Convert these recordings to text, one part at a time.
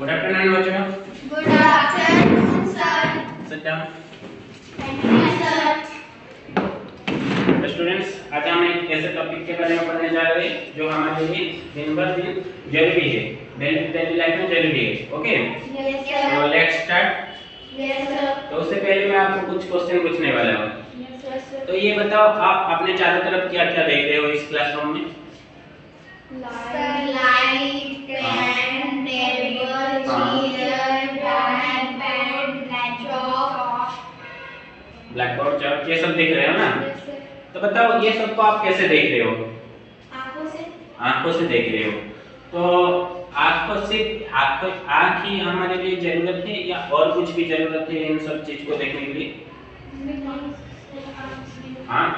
Good afternoon बच्चों। Good afternoon sir. Sit down. Thank you sir. Students, आज हम एक ऐसे टॉपिक के बारे में पढ़ने जा रहे हैं जो हमारे लिए दिन भर दिन जरूरी है, डेली लाइफ में जरूरी है। Okay, yes sir. तो लेट्स स्टार्ट। Yes sir. तो उससे पहले मैं आपको कुछ क्वेश्चन पूछने वाला हूँ। Yes sir. तो ये बताओ, आप अपने चारों तरफ क्या क्या देख रहे हो इस क्लासरूम में? Light, pen, table, chair, black chalk, black board, chart, ये सब देख रहे हो ना? Yes sir. तो बताओ ये सब को आप कैसे देख रहे हो? आंखों से। आंखों से देख रहे हो। तो आंखों से, आंख ही हमारे लिए जरूरत है या और कुछ भी जरूरत है इन सब चीज को देखने के लिए? हाँ,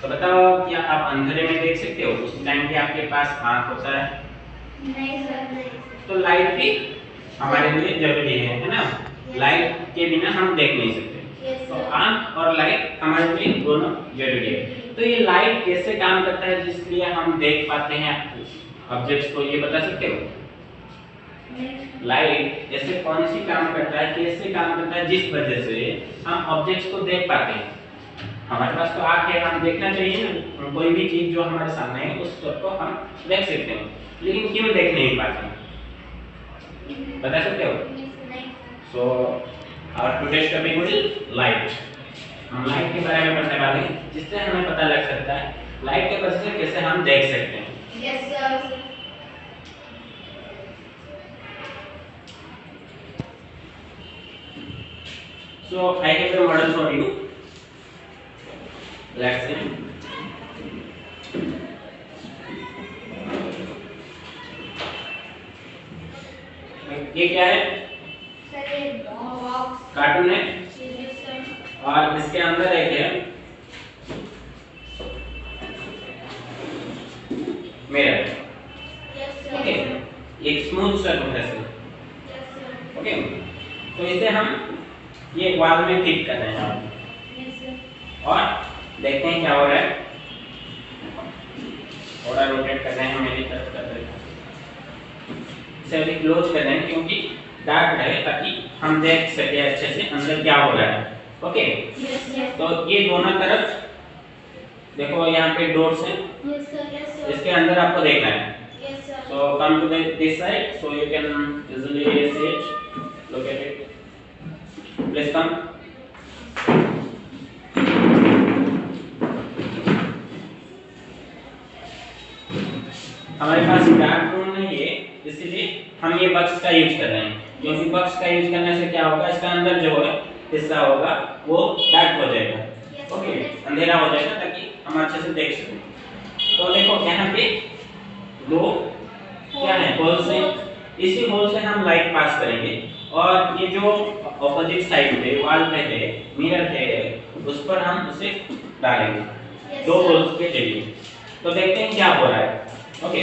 तो बताओ क्या आप अंधेरे में देख सकते हो? उस टाइम भी आपके पास आंख होता है? नहीं सर, नहीं। तो लाइट भी हमारे लिए जरूरी है ना? लाइट के बिना हम देख नहीं सकते। तो आंख और लाइट हमारे लिए दोनों जरूरी है। तो ये लाइट कैसे काम करता है जिसलिए हम देख पाते हैं ऑब्जेक्ट्स को, ये बता सकते हो? लाइट ऐसे कौन सी काम करता है, कैसे काम करता है जिस वजह से हम ऑब्जेक्ट्स को देख पाते हैं? हमारे पास तो आंख है, हम देखना चाहिए ना, कोई भी चीज जो हमारे सामने है उस सबको हम देख सकते हैं, लेकिन क्यों देख नहीं पाते? बता सकते हो? So our today's topic is light. हम लाइट के बारे में पढ़ने वाले हैं जिससे हमें पता लग सकता है लाइट के वजह से कैसे हम देख सकते हैं। Yes sir. So I have a model for you. Let's see. ये क्या है? सर ये बॉक्स कार्टून है सर। और इसके अंदर एक है मिरर। Yes sir. ओके, एक स्मूथ सरफेस है। Yes sir. ओके, तो इसे हम ये वॉल में फिट कर रहे हैं यस सर। और देखते हैं क्या हो रहा है। थोड़ा रोटेट कर रहे हैं, मेरी तरफ कर रहे हैं, इसे अभी क्लोज कर रहे हैं क्योंकि डार्क रहे ताकि हम देख सके अच्छे से अंदर क्या हो रहा है। Okay, yes sir. तो ये दोनों तरफ देखो, यहाँ पे डोर्स हैं, यस सर। Yes sir. इसके अंदर आपको देखना है। Yes sir. So come to this side, so you can easily see it. Look at it. Please come. हमारे पास डार्क रूम नहीं है, इसीलिए हम ये बक्स का यूज कर रहे हैं, क्योंकि बक्स का यूज करने से क्या होगा, इसका अंदर जो है हिस्सा होगा वो डार्क हो जाएगा। ओके, अंधेरा हो जाएगा ताकि हम अच्छे से देख सकें। तो देखो यहाँ पे दो क्या है, होल्स है। इसी होल से हम लाइट पास करेंगे और ये जो ऑपोजिट साइड पे वॉल पे है, मिरर है, उस पर हम उसे डालेंगे दो होल्स के जरिए। तो देखते हैं क्या हो रहा है। Okay,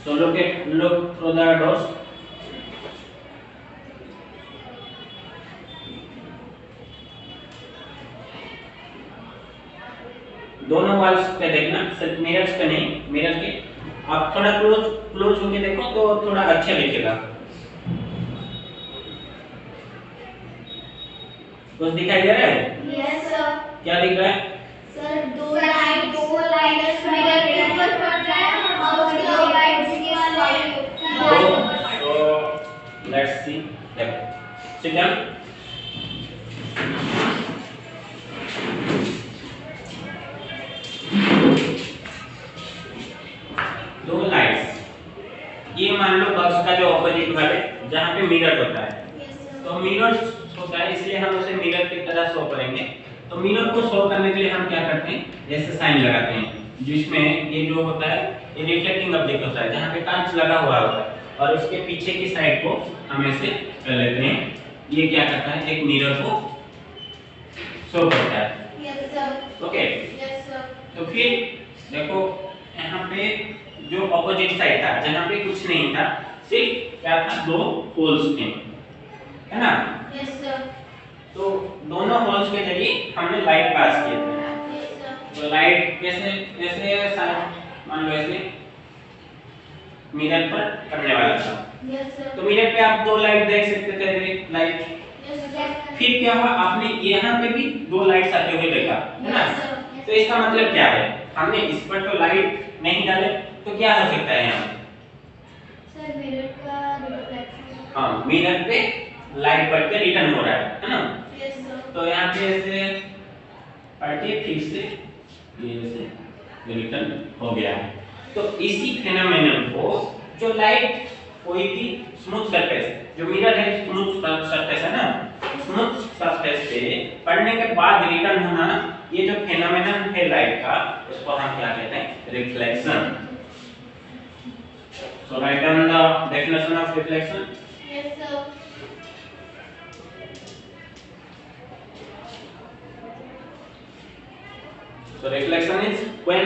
so look through the doors. दोनों वॉल्स पे देखना, सिर्फ मिरर्स पे नहीं, मिरर के आप थोड़ा क्लोज होके देखो तो थोड़ा अच्छा दिखेगा। कुछ दिखाई दे रहा है? Yes sir. क्या दिख रहा है? सर दो लाइट मिरर के ऊपर पड़ रहा है और उसके दो लाइट इसके वाले So let's see. Sit down. दो लाइट्स, ये मान लो बक्स का जो ऑपोजिट वाले जहाँ पे मिरर होता है, तो मिरर होता है इसलिए हम उसे मिरर की तरह शो करेंगे। तो मिरर को शो करने के लिए हम क्या करते हैं, जैसे साइन लगाते हैं जिसमें ये जो होता है ये रिफ्लेक्टिंग ऑब्जेक्ट होता है जहाँ पे कांच लगा हुआ होता है, और उसके पीछे की साइड को हम ऐसे कर लेते हैं। ये क्या करता है, एक मिरर को शो करता है। Yes sir. Okay, yes sir. तो फिर देखो यहाँ पे जो ऑपोजिट साइड था जहाँ पे कुछ नहीं था, सिर्फ क्या था, दो होल्स थे, है ना? Yes sir. तो दोनों होल्स के जरिए हमने लाइट पास किए थे। Yes sir. तो लाइट कैसे, ऐसे मान लो ऐसे मिरर पर पड़ने वाला था। Yes, sir. तो मिरर पे आप दो लाइट देख सकते थे, लाइट। Yes, sir. फिर क्या हुआ, आपने यहाँ पे भी दो लाइट्स आते हुए देखा, है ना? Yes, sir. तो इसका मतलब क्या है, हमने इस पर तो लाइट नहीं डाले, तो क्या हो सकता है यहाँ? Sir, mirror का reflection. हाँ, मिरर पे लाइट पड़ के रिटर्न हो रहा है ना? Yes, sir. तो यहाँ पे ऐसे पड़ के फिर से ये ऐसे रिटर्न हो गया है। तो इसी फेनोमेनन को, जो लाइट कोई भी स्मूथ सरफेस, जो मिरर है स्मूथ सरफेस है ना, स्मूथ सरफेस पे पड़ने के बाद रिटर्न होना, ये जो फेनोमेनन है लाइट का, उसको हम क्या कहते हैं? Reflection. So write down the definition of reflection. Yes, sir. So reflection is when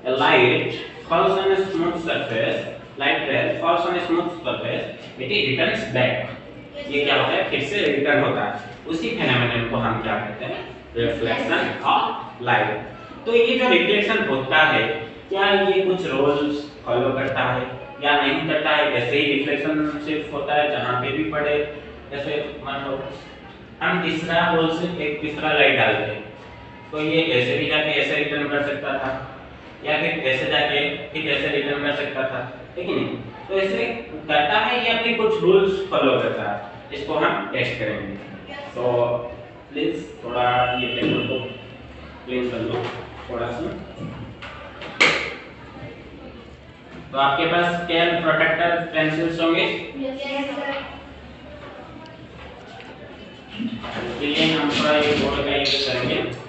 a light falls on a smooth surface, light ray falls on a smooth surface, it returns back. ये क्या होता है? फिर से return होता है। उसी phenomenon को हम क्या कहते हैं? Reflection of light. तो ये जो रिफ्लेक्शन होता है, क्या ये कुछ रूल्स फॉलो करता है या नहीं करता है? ऐसे ही रिफ्लेक्शन सिर्फ होता है जहाँ पे भी पड़े, जैसे मान लो हम तीसरा होल से एक तीसरा लाइट डालते हैं, तो ये ऐसे भी जाके ऐसे रिटर्न कर सकता था, या फिर ऐसे जाके फिर ऐसे रिटर्न कर सकता था, ठीक है नहीं? तो ऐसे करता है या फिर कुछ रूल्स फॉलो करता है, इसको हम टेस्ट करेंगे। तो प्लीज थोड़ा ये टेबल को क्लीन कर लो थोड़ा सा। तो आपके पास स्केल, प्रोटेक्टर, पेंसिल्स होंगे। Yes, sir. इसके लिए हम थोड़ा ये बोर्ड का यूज करेंगे।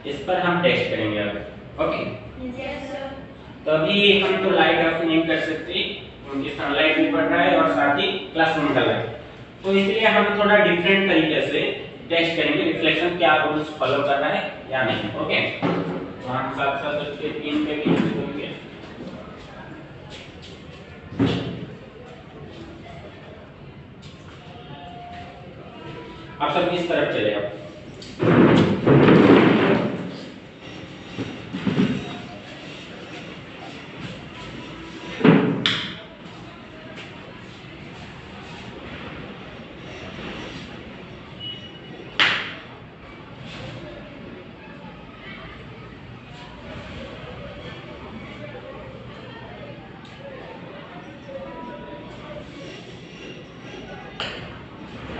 इस पर हम टेस्ट करेंगे अब, ओके? Yes, sir. तो अभी हम तो लाइट ऑफ नहीं कर सकते क्योंकि सनलाइट भी पड़ रहा है और साथ ही क्लासरूम का लाइट, तो इसलिए हम थोड़ा डिफरेंट तरीके से टेस्ट करेंगे रिफ्लेक्शन क्या रूल्स फॉलो कर रहा है या नहीं, ओके? तो हम साथ साथ उसके 3 पे भी यूज करेंगे। आप सब किस तरफ चले आप?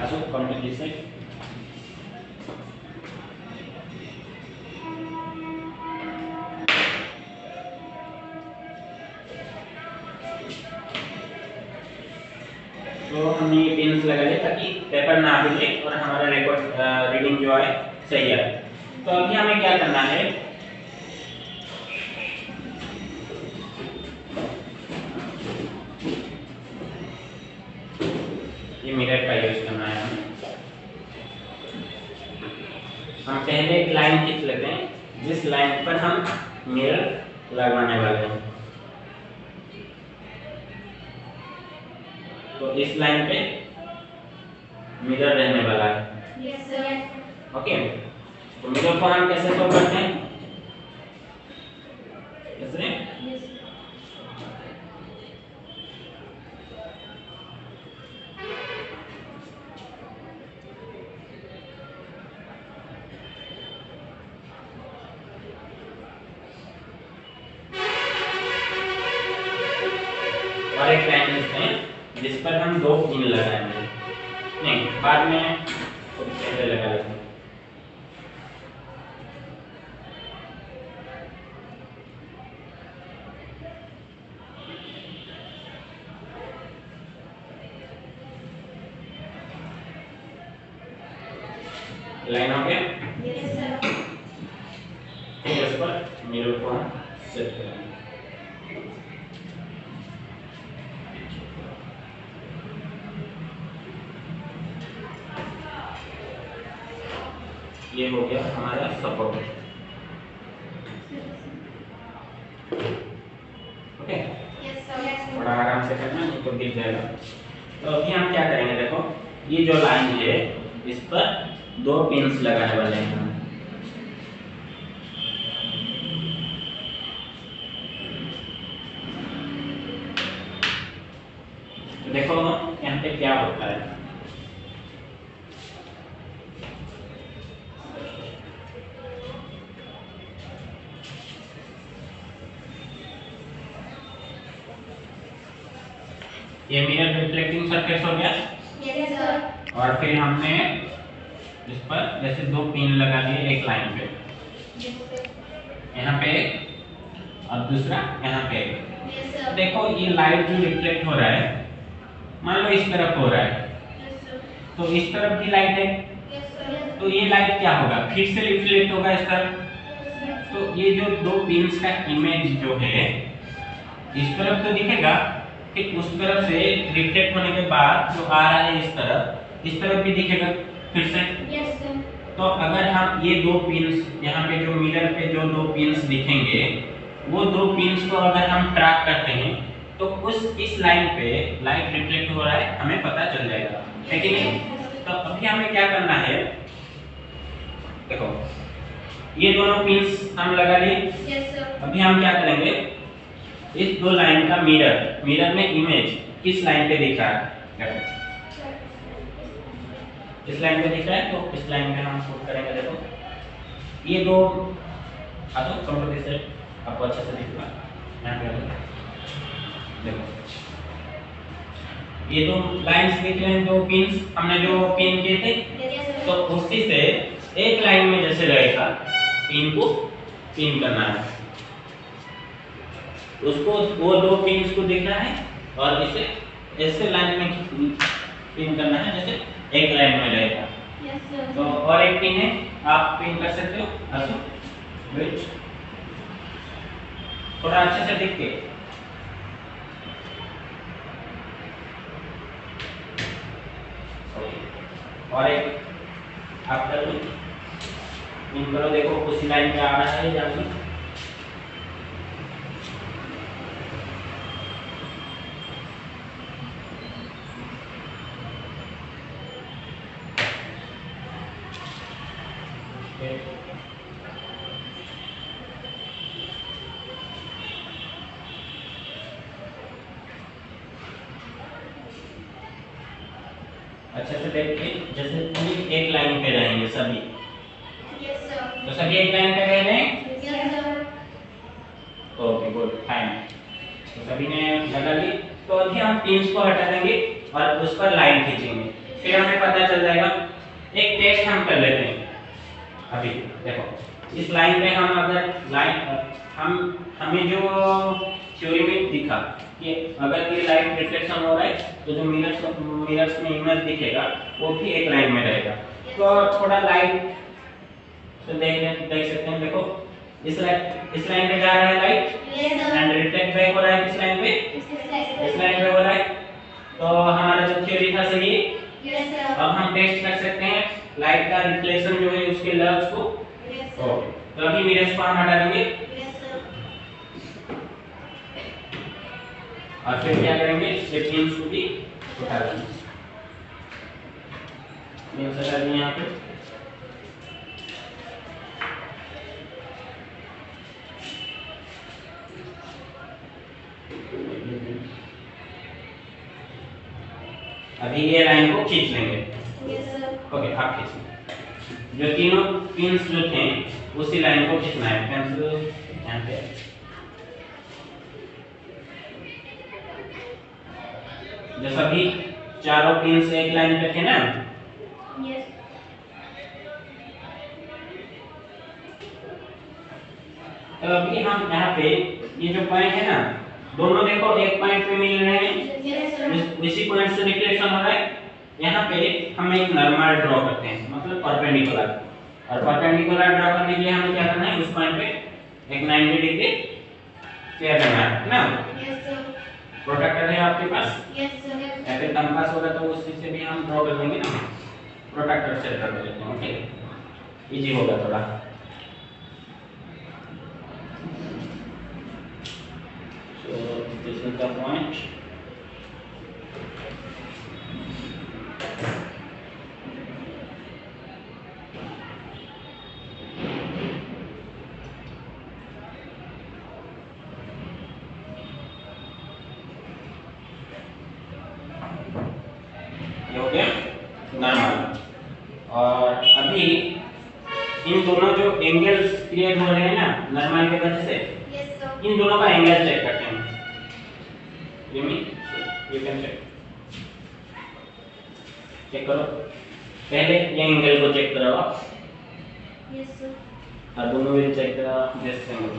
Asu, come to this side. तो हमने ये पिन्स लगा दिए ताकि पेपर ना हिले और हमारा रिकॉर्ड रीडिंग जो है सही है। तो अभी हमें क्या करना है, ये मिरर का यूज करना है हमें। हम पहले एक लाइन खींच लेते हैं जिस लाइन पर हम मिरर लगवाने वाले हैं। तो इस लाइन पे मिरर रहने वाला है, Yes, sir. ओके? तो मिरर को हम कैसे शो करते हैं? कैसे? Yes. और एक लाइन लिखते हैं जिस पर हम 2 पिन लगाएंगे, नहीं बाद में तो पहले लगा लेते हैं। लाइन हो गया, Yes, sir. फिर उस पर मिरर को हम सेट करेंगे। ये हो गया हमारा support. Okay, Yes, sir. Yes, sir. थोड़ा आराम से करना नहीं तो गिर जाएगा। तो अभी हम क्या करेंगे, देखो ये जो लाइन है इस पर 2 पिंस लगाने वाले हैं हम। तो देखो यहाँ पे क्या होता है, ये मिरर रिफ्लेक्टिंग सरफेस हो गया। Yes, sir. और फिर हमने इस पर जैसे 2 पिन लगा दिए एक लाइन पे, Yes, sir. यहाँ पे एक और दूसरा यहाँ पे एक। Yes, sir. देखो ये लाइट जो रिफ्लेक्ट हो रहा है, मान लो इस तरफ हो रहा है, Yes, sir. तो इस तरफ भी लाइट है, Yes, sir. तो ये लाइट क्या होगा, फिर से रिफ्लेक्ट होगा इस तरफ। तो ये जो 2 पिंस का इमेज जो है इस तरफ तो दिखेगा, फिर उस तरफ से रिफ्लेक्ट होने के बाद जो आ रहा है इस तरफ भी दिखेगा फिर से। Yes, sir. तो अगर हम ये 2 पिंस यहाँ पे जो मिरर पे जो 2 पिंस दिखेंगे, वो 2 पिंस को अगर हम ट्रैक करते हैं तो इस लाइन पे लाइट रिफ्लेक्ट हो रहा है हमें पता चल जाएगा, है कि नहीं। तो अभी हमें क्या करना है, देखो ये दोनों पिंस हम लगा लिए। Yes, sir. अभी हम क्या करेंगे, इस 2 लाइन का मिरर में इमेज किस लाइन पे दिख रहा है, इस लाइन पे दिख रहा है, तो इस लाइन पे हम शूट करेंगे। देखो ये 2 कंप्यूटर से आपको अच्छे से दिख रहा है, यहाँ पे देखो ये 2 लाइंस दिख रहे हैं, 2 पिंस हमने जो पिन किए थे, Yes, sir. तो उसी से एक लाइन में जैसे रहेगा पिन को पिन करना है, उसको वो 2 पिंस को देखना है और इसे ऐसे लाइन में पिन करना है जैसे एक लाइन में रहेगा। Yes, sir. तो और एक पिन है, आप पिन कर सकते हो, आसो वेट थोड़ा अच्छे से दिख के। और एक आप कर लो, पिन करो, देखो उसी लाइन पे आ रहा है या नहीं। अच्छे से देखिए, जैसे पूरी एक लाइन पे रहेंगे सभी, Yes, sir. तो सभी एक लाइन पे रह रहे हैं। Yes, sir. Okay good fine, तो सभी ने लगा ली। तो अभी हम पिंस को हटा देंगे और उस पर लाइन खींचेंगे, फिर हमें पता चल जाएगा। एक टेस्ट हम कर लेते हैं। अभी देखो इस लाइन पे हम अगर हमें जो थ्योरी में दिखा कि अगर ये लाइट रिफ्लेक्शन हो रहा है तो जो मिरर्स में इमेज दिखेगा वो भी एक लाइन में रहेगा। तो थोड़ा लाइट तो देख सकते हैं, देखो इस लाइन पे जा रहा है light Yes, sir. And reflect back हो रहा है किस लाइन पे, इस लाइन पे हो रहा है। तो हमारा जो थ्योरी था सही है। Yes, sir. अब हम टेस्ट कर सकते हैं लाइट का रिफ्लेक्शन जो है उसके लफ्ज को। Yes, sir. ओके, तो अभी मिरर्स को हम हटा देंगे Yes, sir. और फिर क्या करेंगे, ये पिंस को भी उठा देंगे। पिंस हटा दिए यहाँ पे। अभी ये लाइन को खींच लेंगे। Yes, sir. ओके, आप खींचिए। जो तीनों पिंस जो थे उसी लाइन को खींचना है। पेंसिल यहाँ पे, जो सभी चारों पिंस एक लाइन पे थे ना, Yes. तो अभी हम यहाँ पे ये जो पॉइंट है ना, दोनों देखो एक पॉइंट पे मिल रहे हैं, Yes, sir. इसी पॉइंट से रिफ्लेक्शन हो रहा है। यहाँ पे हम एक नॉर्मल ड्रॉ करते हैं, मतलब परपेंडिकुलर। और परपेंडिकुलर ड्रॉ करने के लिए हमें क्या करना है, उस पॉइंट पे एक 90 डिग्री फेयर करना है ना। Yes, sir. प्रोट्रैक्टर है आपके पास Yes, sir. या फिर कंपास होगा तो उसी से भी हम ड्रॉ कर लेंगे ना। प्रोट्रैक्टर से ड्रॉ कर लेते हैं, ओके, इजी होगा थोड़ा। तो This is the point. ये हो गया नॉर्मल। और अभी इन दोनों जो एंगल्स क्रिएट हो रहे हैं ना नॉर्मल के वजह से, Yes, sir. इन दोनों का एंगल चेक करते हैं। यू कैन चेक करो। पहले ये एंगल को चेक करो Yes, sir. और दोनों भी चेक करो दिस एंगल।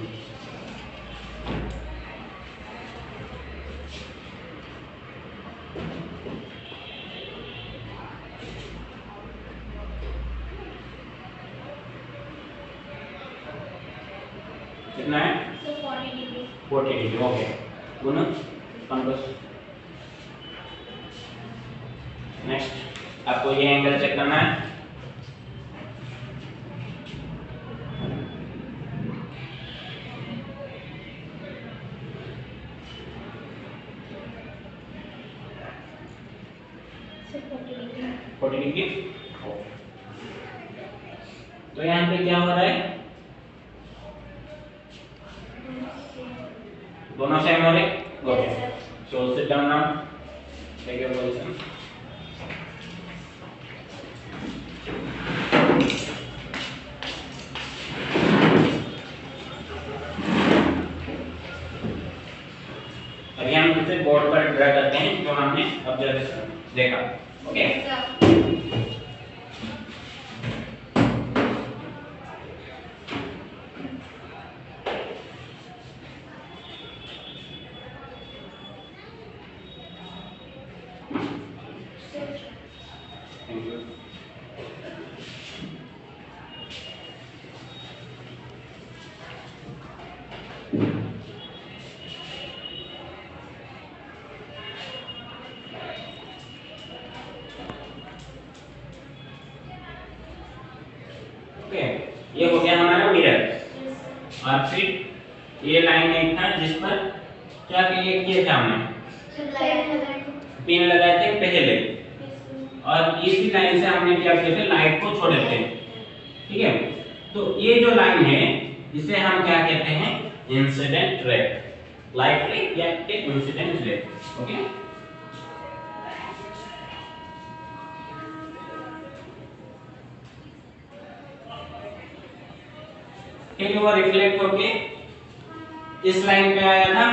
कितना है? So 40 degrees. 40 डिग्री। ओके दोनों कंपोज। नेक्स्ट आपको ये एंगल चेक करना है। So 40 degrees. 40 डिग्री। तो यहाँ पे क्या हो रहा है? दोनों सेम हो रहे? Okay. Yes, sir. So sit down now. Take your position. अभी हम फिर से बोर्ड पर ड्रा करते हैं जो हमने ऑब्जर्वेशन देखा। Okay Yes, sir. Thank you. Okay ये हो गया हमारा मिरर। और फिर ये लाइन एक था जिस पर क्या किए थे हमने? पिन लगाए थे पहले और इसी लाइन से हमने क्या किया था? लाइट को छोड़े थे। ठीक है, तो ये जो लाइन है इसे हम क्या कहते हैं? इंसिडेंट रे, लाइट रे या इंसिडेंट रे। ओके फिर वो रिफ्लेक्ट होके इस लाइन पे आया था।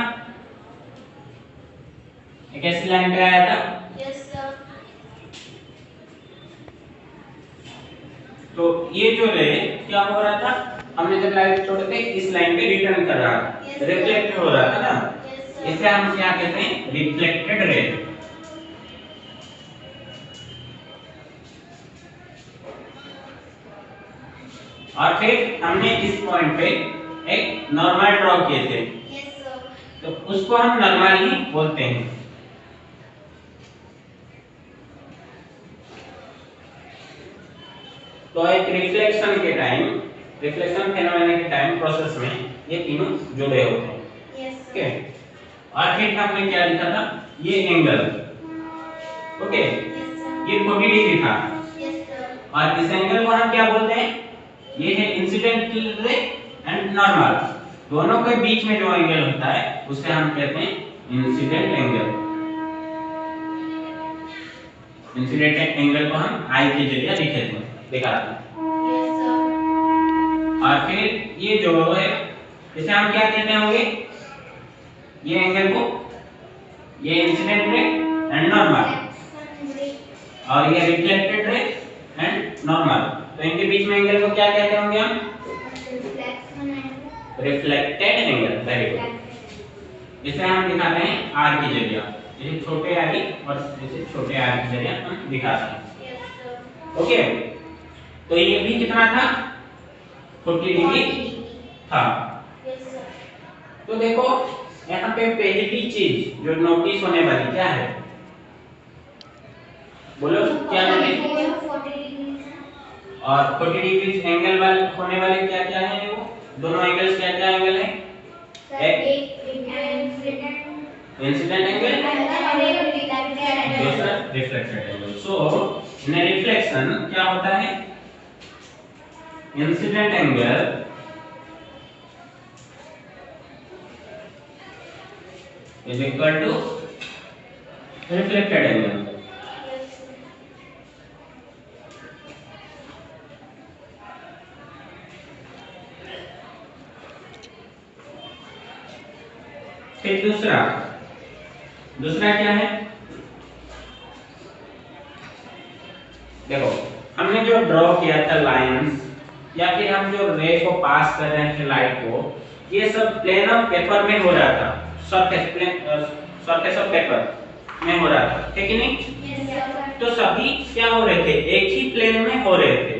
एक ऐसी लाइन पे आया था। Yes, sir. तो ये जो रे क्या हो रहा था? हमने जब लाइट छोड़े थे इस लाइन पे रिटर्न कर रहा था, Yes, sir. रिफ्लेक्ट हो रहा था ना। Yes, sir. इसे हम क्या कहते हैं? Reflected ray. और फिर हमने इस पॉइंट पे एक नॉर्मल ड्रॉ किए थे, Yes, sir. तो उसको हम नॉर्मल ही बोलते हैं। तो एक रिफ्लेक्शन के टाइम, रिफ्लेक्शन फेनोमेना के टाइम प्रोसेस में ये तीनों जुड़े होते हैं। Yes, sir. ओके और फिर हमने क्या लिखा था? ये एंगल। Okay Yes, sir. ये 40 डिग्री था Yes, sir. और इस एंगल को हम क्या बोलते हैं? ये है इंसिडेंट रे एंड नॉर्मल। दोनों के बीच में जो एंगल होता है उसे हम कहते हैं इंसिडेंट एंगल। इंसिडेंट एंगल को हम आई के जरिए लिखे थे, दिखाते हैं। Yes, sir. और फिर ये जो है इसे हम क्या कहते होंगे? ये एंगल को, ये इंसिडेंट रे एंड नॉर्मल और ये रिफ्लेक्टेड रे एंड नॉर्मल। तो इनके बीच में एंगल को क्या कहते होंगे हम? Reflected angle. Very good. इसे हम दिखाते हैं आर की जरिए, इसे छोटे आर और इसे छोटे आर की जरिए हम दिखाते हैं। Yes, sir. ओके तो ये भी कितना था? 40 डिग्री था। Yes, sir. तो देखो यहाँ पे पहली चीज जो नोटिस होने वाली क्या है? बोलो क्या नोटिस? 40 degrees. और 40 डिग्री एंगल वाले होने वाले क्या क्या है? वो दोनों एंगल्स क्या क्या एंगल है? Sir, एक इंसिडेंट एंगल, दूसरा reflected angle. So in reflection क्या होता है, incident angle is equal to reflected angle. फिर दूसरा क्या है, देखो हमने जो ड्रॉ किया था लाइंस, या फिर हम जो रे को पास कर रहे थे लाइट को, ये सब प्लेन ऑफ पेपर में हो रहा था, सरफेस ऑफ पेपर में हो रहा था, है कि नहीं? तो सभी क्या हो रहे थे, एक ही प्लेन में हो रहे थे।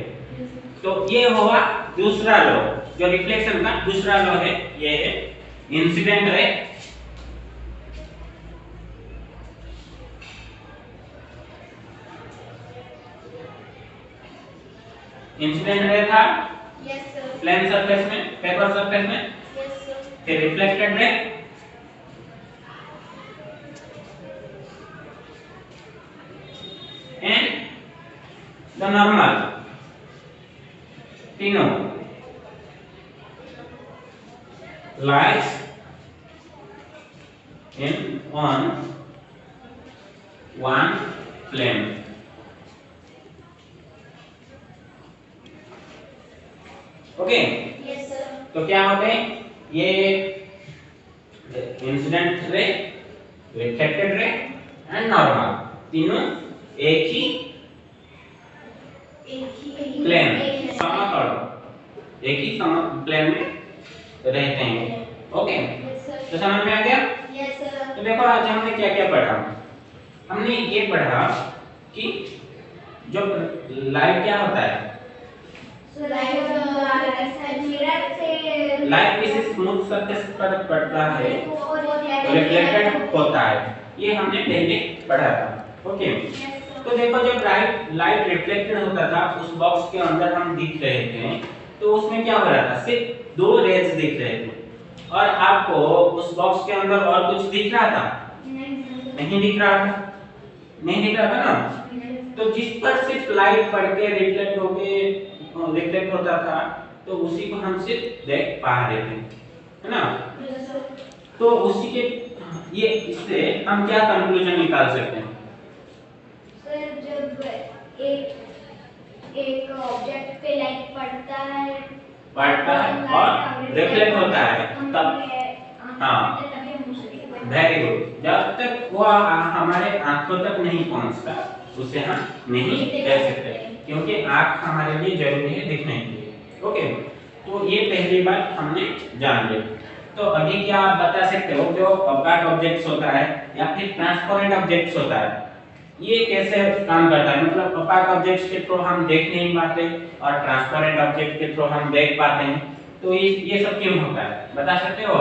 तो ये हुआ दूसरा लॉ, जो रिफ्लेक्शन का दूसरा लॉ है, ये है इंसिडेंट रे। इंसिडेंट रे था प्लेन सरफेस में, पेपर सरफेस में, फिर reflected ray, and the normal, तीनों lights in on one plane. Okay, तो क्या होते हैं ये incident ray, reflected ray and normal, तीनों एक ही प्लेन, समतल, एक ही प्लेन में रहते हैं। ओके, तो समझ में आ गया? तो देखो आज हमने क्या क्या पढ़ा। हमने ये पढ़ा कि जो लाइट क्या होता है, लाइट किसी स्मूथ सरफेस पर पड़ता है, रिफ्लेक्टेड होता है, ये हमने पहले पढ़ा था। ओके, तो देखो जब लाइट रिफ्लेक्टेड होता था, उस बॉक्स के अंदर हम दिख रहे थे, तो उसमें क्या हो रहा था, सिर्फ दो रेज दिख रहे थे, और आपको उस बॉक्स के अंदर और कुछ दिख रहा था? नहीं दिख रहा था, नहीं दिख रहा था ना। तो जिस पर सिर्फ लाइट पड़ के रिफ्लेक्ट होता था, तो उसी को हम सिर्फ देख पा रहे थे, है ना? तो उसी के ये इससे हम क्या कंक्लूजन निकाल सकते हैं? सर जब एक ऑब्जेक्ट पे लाइट पड़ता है और रिफ्लेक्ट होता है, तब हाँ, वेरी गुड, जब तक वो हमारे आंखों तक नहीं पहुंचता उसे हम नहीं देख सकते, क्योंकि आंख हमारे लिए जरूरी है दिखने के लिए। ओके, तो ये पहली बात हमने जान ली। तो अभी क्या आप बता सकते हो, जो ऑब्जेक्ट ऑब्जेक्ट्स होता है या फिर ट्रांसपेरेंट ऑब्जेक्ट्स होता है, ये कैसे काम करता है? मतलब ओपेक ऑब्जेक्ट्स के थ्रू हम देख नहीं पाते और ट्रांसपेरेंट ऑब्जेक्ट के थ्रू हम देख पाते हैं, तो ये सब क्यों होता है, बता सकते हो?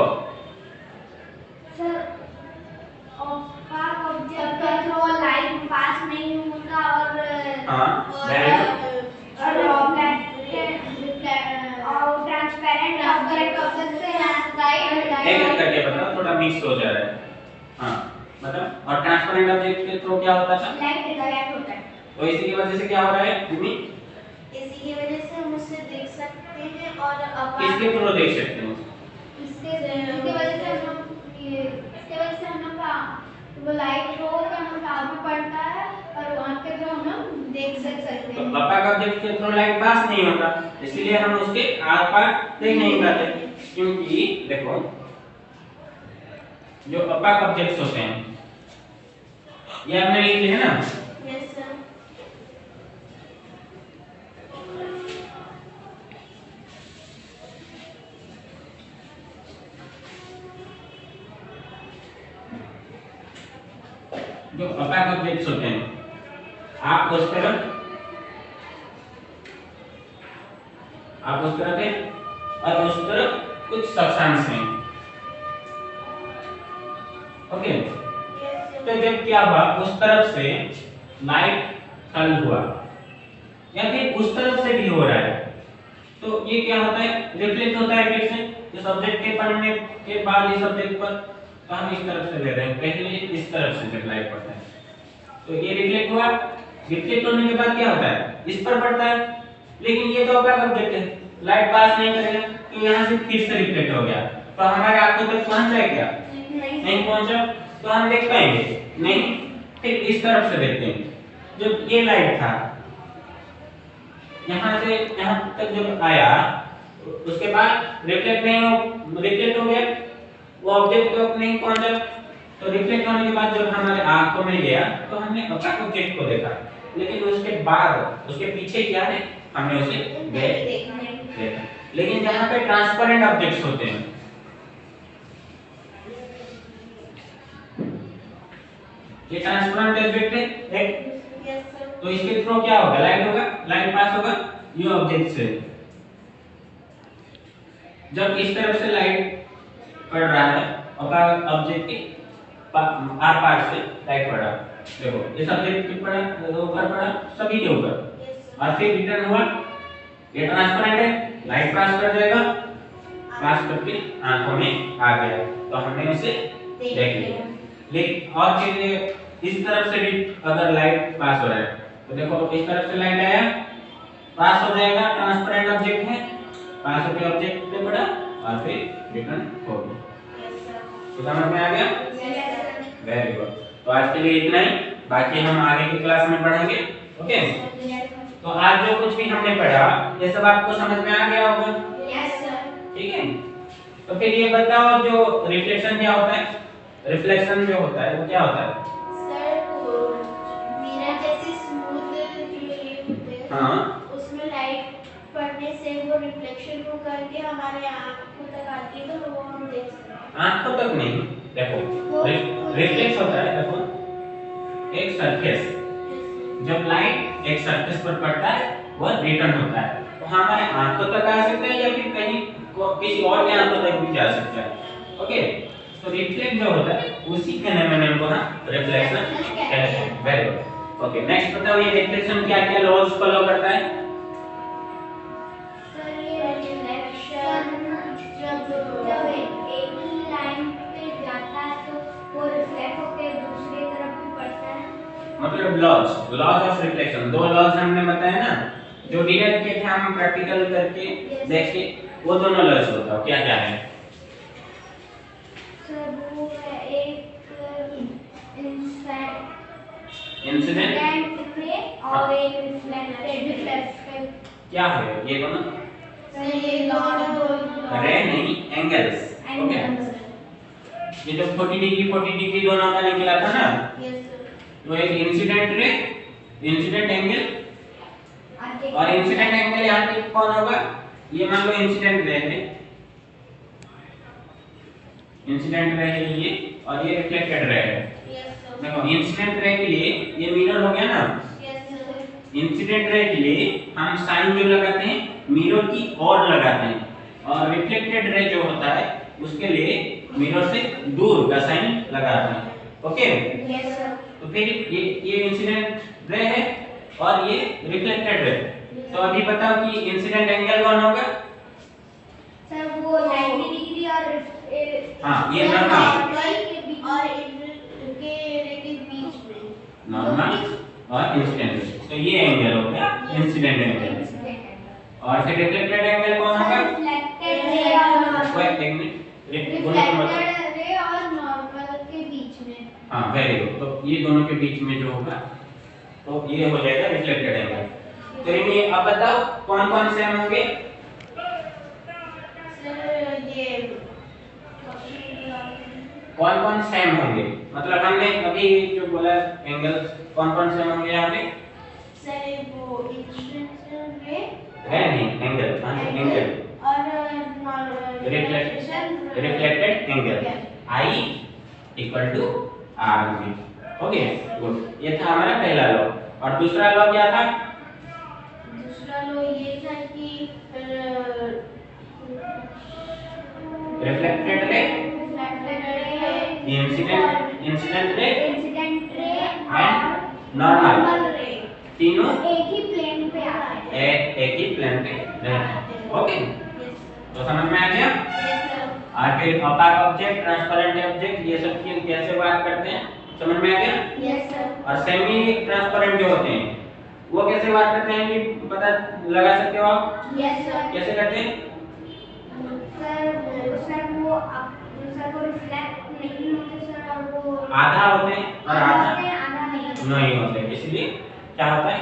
सर ओपेक ऑब्जेक्ट का थ्रू लाइट पास नहीं होता, और ट्रांसपेरेंट ऑब्जेक्ट से लाइट एक करके बताओ, थोड़ा मिक्स हो जा रहा है। हाँ मतलब, और ट्रांसपेरेंट ऑब्जेक्ट के थ्रू क्या होता था? लाइट रिफ्लेक्ट होता है। तो इसी की वजह से क्या हो रहा है भूमि? इसी की वजह से हम उसे देख सकते हैं, और किसके थ्रू देख सकते हैं? इसके वजह से हम लोग का वो लाइट रो का हम काबू पड़ता है, और वहां के थ्रू हम देख सकते हैं। तो ओपेक ऑब्जेक्ट के थ्रू लाइट पास नहीं होता, इसलिए हम उसके आर पार देख नहीं पाते, क्योंकि देखो जो ओपेक ऑब्जेक्ट्स होते हैं, ये हमने लिख लिया है ना? Yes sir. जो ओपेक ऑब्जेक्ट्स होते हैं, आप उस तरफ है और उस तरफ कुछ सब्सटेंस है। ओके, तो जब क्या हुआ, उस तरफ से लाइट थल हुआ या फिर उस तरफ से भी हो रहा है, तो ये क्या होता है, रिफ्लेक्ट होता है फिर से इस ऑब्जेक्ट के पड़ने के बाद इस ऑब्जेक्ट पर, तो हम इस तरफ से ले रहे हैं, पहले इस तरफ से जब लाइट पड़ता है तो ये रिफ्लेक्ट हुआ, रिफ्लेक्ट होने के बाद क्या होता है, इस पर पड़ता है। लेकिन ये तो opaque ऑब्जेक्ट है, लाइट पास नहीं करेगा, तो यहाँ से फिर से रिफ्लेक्ट हो गया, तो हमारे आंखों तक पहुंच जाए क्या, नहीं पहुंचा, तो हम देख पाएंगे नहीं। फिर इस तरफ से देखते हैं, जब ये लाइट था यहाँ से यहाँ तक जब आया, उसके बाद रिफ्लेक्ट नहीं हो, रिफ्लेक्ट हो गया, वो ऑब्जेक्ट तक नहीं पहुंचा, तो रिफ्लेक्ट होने के बाद जब हमारे आंखों में गया तो हमने opaque ऑब्जेक्ट को देखा, लेकिन उसके बाद उसके पीछे क्या है, हमने उसे देखा। लेकिन जहाँ पे ट्रांसपेरेंट ऑब्जेक्ट्स होते हैं, ये ट्रांसपेरेंट ऑब्जेक्ट है एक, तो इसके थ्रू क्या होगा, लाइट होगा, लाइट पास होगा ये ऑब्जेक्ट से। जब इस तरफ से लाइट पड़ रहा है opaque ऑब्जेक्ट के आर पार से लाइट पड़ा, देखो ये सब्जेक्ट के पड़ा, ऊपर पड़ा, सभी के ऊपर, और फिर रिटर्न हुआ, ये ट्रांसपेरेंट है, लाइट पास कर जाएगा, पास करके आंखों में आ गया, तो हमने उसे देख लिया। लेकिन और फिर इस तरफ से भी अगर लाइट पास हो रहा है, तो देखो इस तरफ से लाइट आया, पास हो जाएगा, ट्रांसपेरेंट ऑब्जेक्ट है, पास होकर ऑब्जेक्ट पे पड़ा और फिर रिटर्न हो गया। तो समझ में आ गया? Very good. तो आज के लिए इतना ही, बाकी हम आगे की क्लास में पढ़ेंगे। ओके, तो आज जो कुछ भी हमने पढ़ा ये सब आपको समझ में आ गया होगा? ठीक है, तो फिर ये बताओ जो रिफ्लेक्शन क्या होता है, रिफ्लेक्शन जो होता है वो क्या होता है? हाँ, उसमें लाइट पड़ने से वो रिफ्लेक्शन को करके हमारे आंखों तक आती है, तो वो हम देख सकते हैं। आंखों तक नहीं, देखो रिफ्लेक्स होता है, देखो एक सरफेस, जब लाइट एक सरफेस पर पड़ता है वो रिटर्न होता है, तो हमारे आंखों तक आ सकता है या फिर कहीं किसी और के आंखों तक भी जा सकता है। ओके, तो रिफ्लेक्ट जो होता है उसी फेनोमेनन को हम रिफ्लेक्शन कहते हैं। Very good. ओके, नेक्स्ट बताओ ये रिफ्लेक्शन क्या क्या लॉज फॉलो करता है? सर ये रिफ्लेक्शन जब एक ही लाइन पे जाता है तो वो रिफ्लेक्ट होकर दूसरी तरफ भी पड़ता है। मतलब लॉज ऑफ रिफ्लेक्शन, दो लॉज हमने बताए ना, जो डिराइव किए थे हम प्रैक्टिकल करके देख के, वो दोनों लॉज बताओ क्या क्या है? सर वो है एक इंसिडेंट रे और एक रिफ्लेक्टेड। क्या है ये दोनों? सर ये लॉ रे नहीं, एंगल्स। ओके, ये जो 40 डिग्री दोनों का निकला था ना, यस सर, तो एक इंसिडेंट रे, इंसिडेंट एंगल, और इंसिडेंट एंगल यहाँ पे कौन होगा, ये मान लो इंसिडेंट रे है, इंसिडेंट रे है ये, और ये रिफ्लेक्टेड रे है। देखो इंसिडेंट रे के लिए ये मिरर हो गया ना, इंसिडेंट रे के लिए हम साइन जो लगाते हैं मिरर की ओर लगाते हैं, और रिफ्लेक्टेड रे जो होता है उसके लिए मिरर से दूर का साइन लगाते हैं। ओके, यस सर, तो फिर ये इंसिडेंट रे है और ये रिफ्लेक्टेड रे। तो अभी बताओ कि इंसिडेंट एंगल कौन होगा? सर वो 90 डिग्री और हाँ, ये नॉर्मल और के रे के बीच में, नॉर्मल और इंसिडेंट, तो ये एंगल हो गया इंसिडेंट एंगल। और फिर रिफ्लेक्टेड एंगल कौन होगा? रिफ्लेक्टेड रे और नॉर्मल के बीच में। हाँ, वेरी गुड। तो ये दोनों के बीच में जो होगा तो ये हो जाएगा रिफ्लेक्टेड एंगल। तो ये अब बताओ कौन कौन से होंगे? सर ये कौन कौन सेम होंगे, मतलब हमने अभी जो बोला एंगल्स कौन कौन से होंगे यहाँ पे? सर वो इंसिडेंट रे नहीं, एंगल, हाँ एंगल और reflected angle I equal to R में। ओके, गुड, ये था हमारा पहला लॉ। और दूसरा लॉ क्या था? दूसरा लॉ ये था कि रिफ्लेक्टेड रे, इंसिडेंट रे एंड नॉर्मल, तीनों एक ही प्लेन पे आते हैं। एक ही प्लेन पे रहते हैं। ओके, तो समझ में आ गया? Yes sir. और फिर opaque ऑब्जेक्ट, ट्रांसपेरेंट ऑब्जेक्ट, ये सब चीज कैसे बात करते हैं, समझ में आ गया? Yes sir. और सेमी ट्रांसपेरेंट जो होते हैं वो कैसे बात करते हैं, कि पता लगा सकते हो आप? Yes sir. कैसे करते हैं? सर वो रिफ्लेक्ट नहीं होते सर, और वो आधा होते हैं और आधा नहीं होते, इसलिए क्या होता है,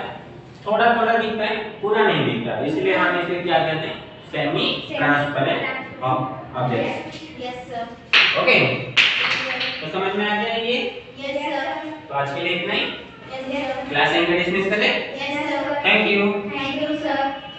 थोड़ा थोड़ा दिखता है, पूरा नहीं दिखता, इसलिए हम इसे क्या कहते हैं, semi transparent object. Yes sir. Okay, तो समझ में आ गया ये? Yes sir. तो आज के लिए इतना ही, yes sir. Class and dismiss करें। Yes sir. Thank you. Thank you sir.